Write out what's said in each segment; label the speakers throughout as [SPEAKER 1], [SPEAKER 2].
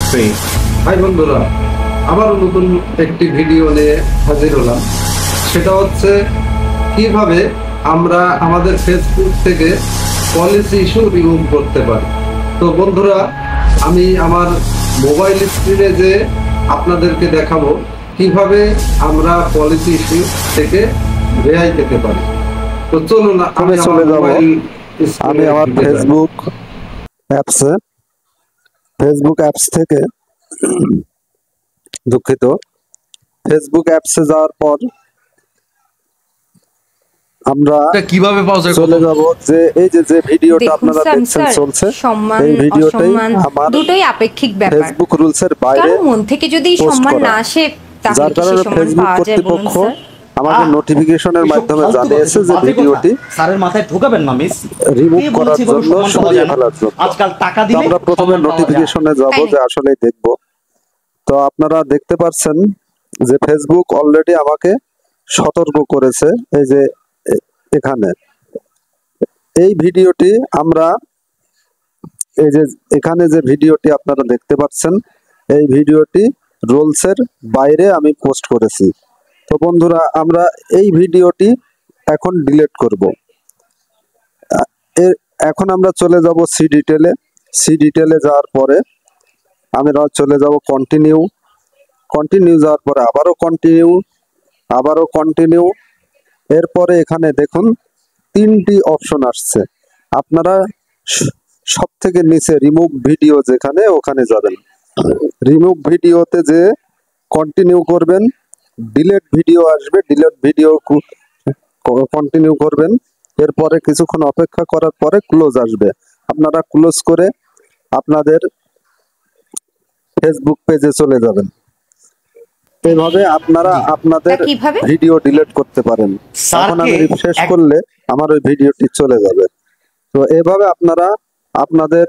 [SPEAKER 1] Space. High বন্ধুরা, আবার নতুন একটি ভিডিও নিয়ে হাজির হলাম। সেটা হচ্ছে কিভাবে আমরা আমাদের ফেসবুক থেকে পলিসি ইস্যু রিমুভ করতে পারি। তো বন্ধুরা, আমি আমার মোবাইল স্ক্রিনে যে আপনাদেরকে দেখাবো কিভাবে আমরা পলিসি ইস্যু থেকে রেহাই পেতে পারি। তো চলুন আমি চলে যাব।
[SPEAKER 2] আমি আমার ফেসবুক অ্যাপস থেকে দুঃখিত, ফেসবুক অ্যাপসে যাওয়ার পর আমরা
[SPEAKER 1] কিভাবে
[SPEAKER 2] চলে যাব যে এই যে ভিডিওটা আপনারা দেখছেন চলছে, এই ভিডিওটাই আমার
[SPEAKER 3] দুটোই আপেক্ষিক ব্যাপার।
[SPEAKER 2] ফেসবুক রুলসের বাইরে
[SPEAKER 3] মন থেকে যদি সম্মান না আসে
[SPEAKER 2] যার কারণে ফেসবুক কর্তৃপক্ষ আমাকে নোটিফিকেশনের মাধ্যমে জানিয়েছে যে ভিডিওটি
[SPEAKER 4] স্যারের মাথায় ঢোকাবেন না মিস,
[SPEAKER 2] রিমুভ করার জন্য, সরিয়ে ফেলার জন্য।
[SPEAKER 4] আজকাল টাকা দিলে
[SPEAKER 2] আমরা প্রথমে নোটিফিকেশনে যাব যে আসলে দেখব। তো আপনারা দেখতে পাচ্ছেন যে ফেসবুক অলরেডি আমাকে সতর্ক করেছে। এই যে এখানে এই ভিডিওটি আমরা এই যে এখানে যে ভিডিওটি আপনারা দেখতে পাচ্ছেন, এই ভিডিওটি রুলসের বাইরে আমি পোস্ট করেছি। তো বন্ধুরা, আমরা এই ভিডিওটি এখন ডিলিট করব। এখন আমরা চলে যাব সি ডিটেলে যাওয়ার পরে আমরা চলে যাব কন্টিনিউ যাওয়ার পরে আবারও কন্টিনিউ। এরপরে এখানে দেখুন তিনটি অপশন আসছে। আপনারা সব থেকে নিচে রিমুভ ভিডিও যেখানে, ওখানে যাবেন। রিমুভ ভিডিওতে যে কন্টিনিউ করবেন, ডিলিট ভিডিও আসবে, ডিলিট ভিডিও কন্টিনিউ করবেন। এরপরে কিছুক্ষণ অপেক্ষা করার পরে ক্লোজ আসবে। আপনারা ক্লোজ করে আপনাদের ফেসবুক পেজে চলে যাবেন। এইভাবে আপনারা আপনাদের ভিডিও ডিলিট করতে পারেন। এখন আমি রিফ্রেশ করলে আমার ওই ভিডিওটি চলে যাবে। তো এভাবে আপনারা আপনাদের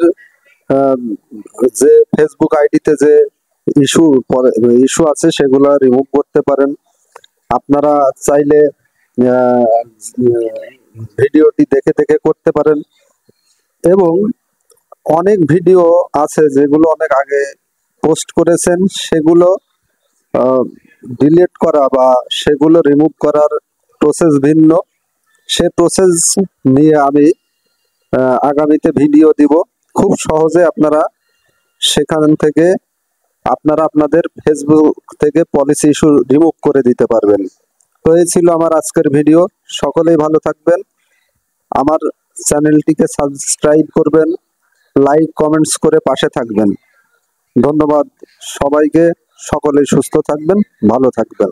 [SPEAKER 2] যে ফেসবুক আইডিতে যে ইস্যু আছে সেগুলো রিমুভ করতে পারেন। আপনারা চাইলে ভিডিওটি দেখে দেখে করতে পারেন। এবং অনেক ভিডিও আছে যেগুলো অনেক আগে পোস্ট করেছেন, সেগুলো ডিলিট করা বা সেগুলো রিমুভ করার প্রসেস ভিন্ন। সে প্রসেস নিয়ে আমি আগামীতে ভিডিও দিব। খুব সহজে আপনারা সেখান থেকে আপনারা আপনাদের ফেসবুক থেকে পলিসি ইস্যু রিমুভ করে দিতে পারবেন। তো এই ছিল আমার আজকের ভিডিও। সকলেই ভালো থাকবেন, আমার চ্যানেলটিকে সাবস্ক্রাইব করবেন, লাইক কমেন্টস করে পাশে থাকবেন। ধন্যবাদ সবাইকে। সকলেই সুস্থ থাকবেন, ভালো থাকবেন।